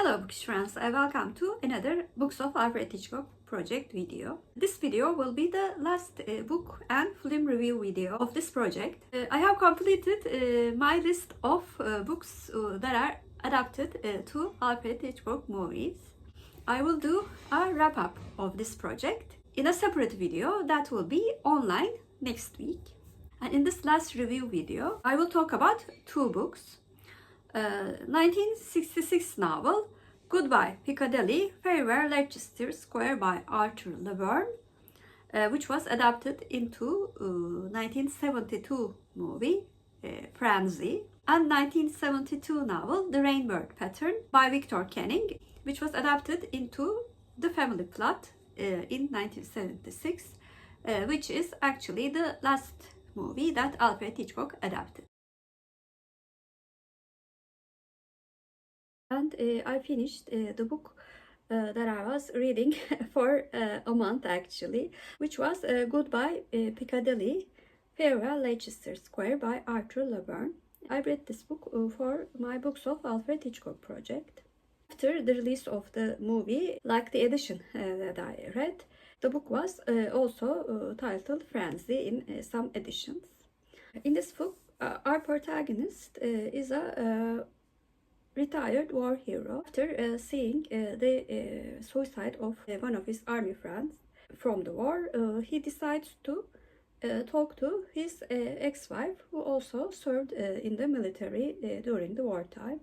Hello Bookish friends, welcome to another Books of Alfred Hitchcock project video. This video will be the last book and film review video of this project. I have completed my list of books that are adapted to Alfred Hitchcock movies. I will do a wrap-up of this project in a separate video that will be online next week. And in this last review video, I will talk about two books. 1966 novel Goodbye Piccadilly, Farewell Leicester Square by Arthur Bern, which was adapted into 1972 movie Frenzy, and 1972 novel The Rainbird Pattern by Victor Canning, which was adapted into The Family Plot in 1976, which is actually the last movie that Alfred Hitchcock adapted. And I finished the book that I was reading for a month actually, which was Goodbye Piccadilly, Farewell Leicester Square by Arthur Bern. I read this book for my Books of Alfred Hitchcock project. After the release of the movie, like the edition that I read, the book was also titled Frenzy in some editions. In this book, our protagonist is a retired war hero. After seeing the suicide of one of his army friends from the war, he decides to talk to his ex-wife, who also served in the military during the wartime.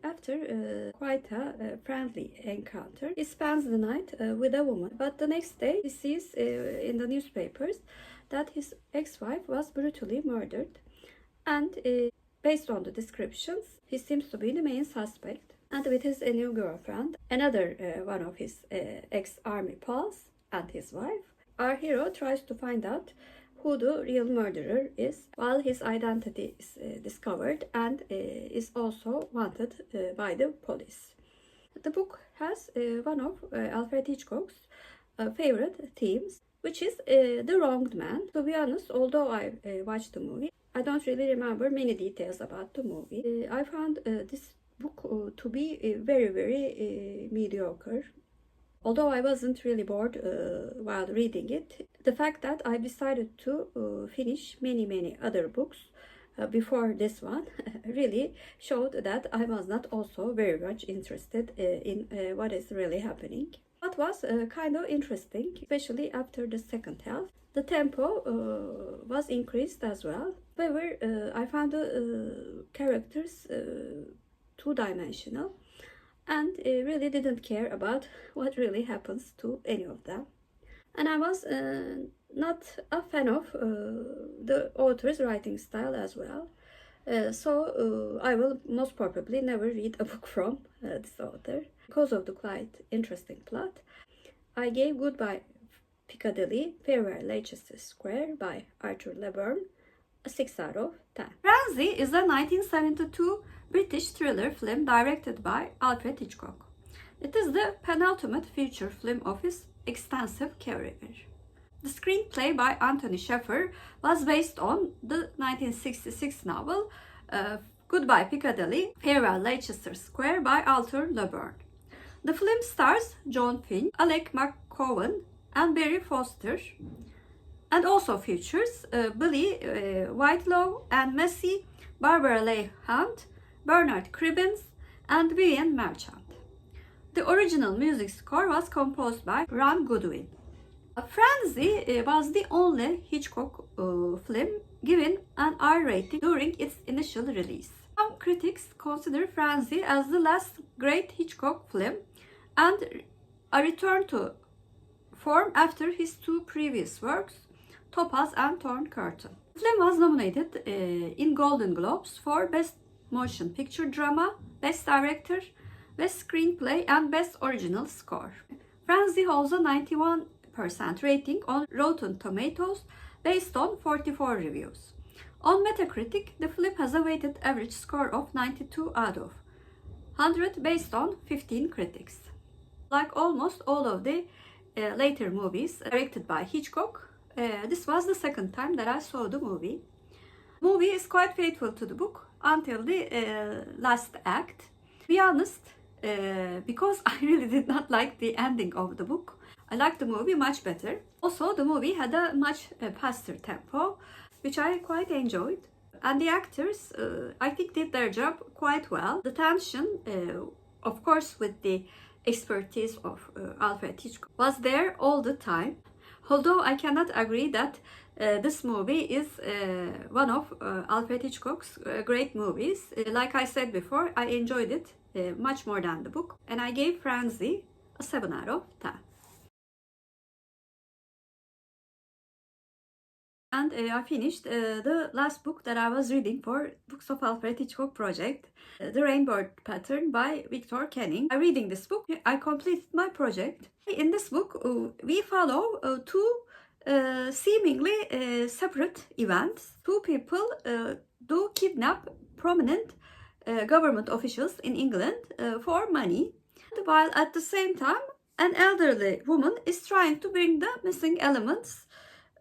After quite a friendly encounter, he spends the night with a woman, but the next day he sees in the newspapers that his ex-wife was brutally murdered, and based on the descriptions, he seems to be the main suspect. And with his new girlfriend, another one of his ex-army pals, and his wife, our hero tries to find out who the real murderer is, while his identity is discovered and is also wanted by the police. The book has one of Alfred Hitchcock's favorite themes, which is the wronged man. To be honest, although I watched the movie, I don't really remember many details about the movie. I found this book to be very mediocre. Although I wasn't really bored while reading it, the fact that I decided to finish many other books before this one really showed that I was not also very much interested in what is really happening. What was kind of interesting, especially after the second half, the tempo was increased as well. However, I found the characters two-dimensional and really didn't care about what really happens to any of them. And I was not a fan of the author's writing style as well. So I will most probably never read a book from this author. Because of the quite interesting plot, I gave Goodbye Piccadilly, Farewell Leicester Square by Arthur Bern a 6 out of 10. Frenzy is a 1972 British thriller film directed by Alfred Hitchcock. It is the penultimate feature film of his extensive career. The screenplay by Anthony Shaffer was based on the 1966 novel Goodbye Piccadilly, Farewell Leicester Square by Arthur Bern. The film stars John Finn, Alec McCowan, and Barry Foster, and also features Billy Whitelaw and Messi, Barbara Leigh Hunt, Bernard Cribbins, and Vivian Merchant. The original music score was composed by Ron Goodwin. Frenzy was the only Hitchcock film given an R rating during its initial release. Some critics consider Frenzy as the last great Hitchcock film and a return to form after his two previous works, Topaz and Torn Curtain. The film was nominated in Golden Globes for Best Motion Picture Drama, Best Director, Best Screenplay, and Best Original Score. Frenzy holds a 91% rating on Rotten Tomatoes based on 44 reviews. On Metacritic, the film has a weighted average score of 92 out of 100 based on 15 critics. Like almost all of the later movies directed by Hitchcock, this was the second time that I saw the movie. The movie is quite faithful to the book until the last act. To be honest, because I really did not like the ending of the book. I liked the movie much better. Also, the movie had a much faster tempo, which I quite enjoyed. And the actors, I think, did their job quite well. The tension, of course, with the expertise of Alfred Hitchcock, was there all the time. Although I cannot agree that this movie is one of Alfred Hitchcock's great movies. Like I said before, I enjoyed it much more than the book, and I gave Frenzy a 7 out of 10. And I finished the last book that I was reading for Books of Alfred Hitchcock project, The Rainbird Pattern by Victor Canning. By reading this book, I completed my project. In this book, we follow two seemingly separate events. Two people do kidnap prominent government officials in England for money, while at the same time an elderly woman is trying to bring the missing elements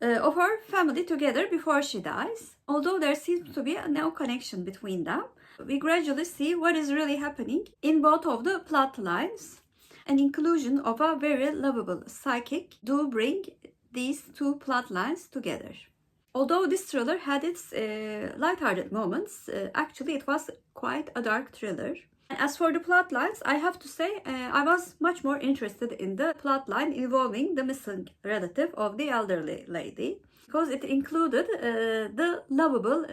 of her family together before she dies. Although there seems to be no connection between them, we gradually see what is really happening in both of the plot lines. An inclusion of a very lovable psychic do bring these two plot lines together. Although this thriller had its light-hearted moments, actually it was quite a dark thriller. As for the plot lines, I have to say I was much more interested in the plot line involving the missing relative of the elderly lady, because it included the lovable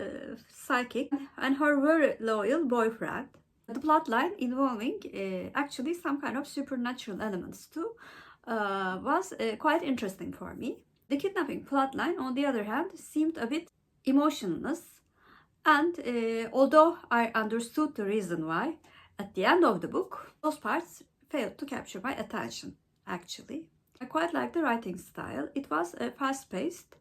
psychic and her very loyal boyfriend. The plot line involving actually some kind of supernatural elements too was quite interesting for me. The kidnapping plot line, on the other hand, seemed a bit emotionless, and although I understood the reason why, at the end of the book, those parts failed to capture my attention, actually. I quite liked the writing style. It was fast-paced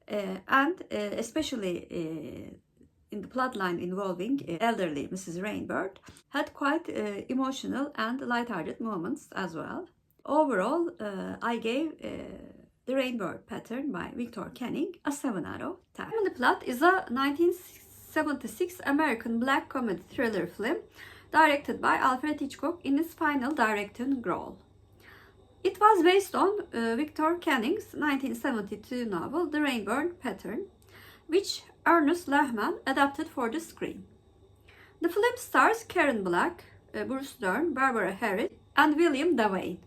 and especially in the plotline involving elderly Mrs. Rainbird, had quite emotional and light-hearted moments as well. Overall, I gave The Rainbird Pattern by Victor Canning a 7 out of 10. The Plot is a 1976 American black comedy thriller film directed by Alfred Hitchcock in his final directing role. It was based on Victor Canning's 1972 novel The Rainbird Pattern, which Ernest Lehman adapted for the screen. The film stars Karen Black, Bruce Dern, Barbara Harris, and William Devane.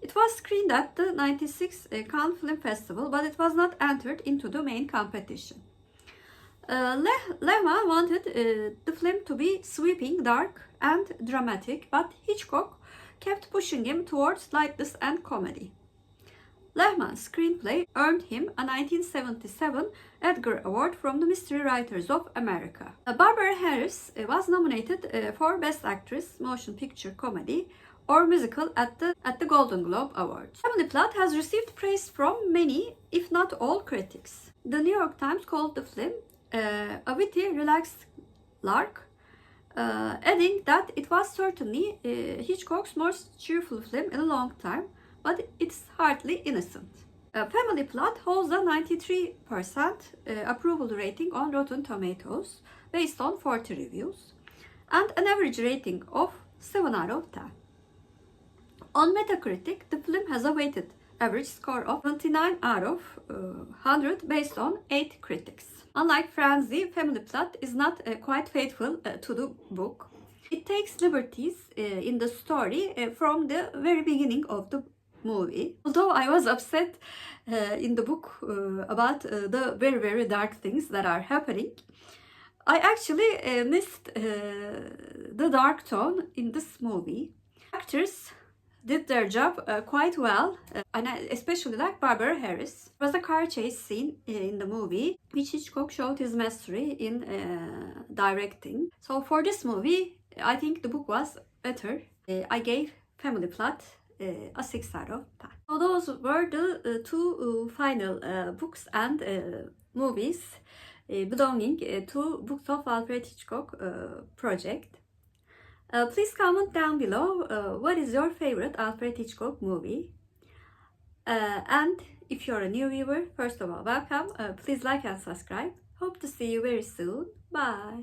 It was screened at the 96 Cannes Film Festival, but it was not entered into the main competition. Lehman wanted the film to be sweeping, dark, and dramatic, but Hitchcock kept pushing him towards lightness and comedy. Lehman's screenplay earned him a 1977 Edgar Award from the Mystery Writers of America. Barbara Harris was nominated for Best Actress, Motion Picture Comedy, or Musical at the Golden Globe Awards. The Plot has received praise from many, if not all, critics. The New York Times called the film a witty, relaxed lark, adding that it was certainly Hitchcock's most cheerful film in a long time, but it's hardly innocent. Family Plot holds a 93% approval rating on Rotten Tomatoes based on 40 reviews and an average rating of 7 out of 10. On Metacritic, the film has a weighted average score of 29 out of 100 based on 8 critics. Unlike Frenzy, Family Plot is not quite faithful to the book. It takes liberties in the story from the very beginning of the movie. Although I was upset in the book about the very, very dark things that are happening, I actually missed the dark tone in this movie. Actors did their job quite well, and I especially like Barbara Harris. There was a car chase scene in the movie, which Hitchcock showed his mastery in directing. So for this movie, I think the book was better. I gave Family Plot a 6 out of 10. So those were the two final books and movies belonging to Books of Alfred Hitchcock project. Please comment down below what is your favorite Alfred Hitchcock movie. And if you're a new viewer, first of all, welcome. Please like and subscribe. Hope to see you very soon. Bye.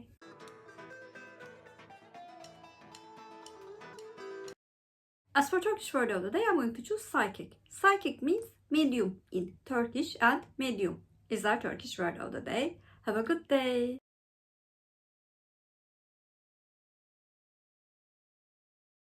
As for Turkish word of the day, I'm going to choose psychic. Psychic means medium in Turkish, and medium is our Turkish word of the day. Have a good day.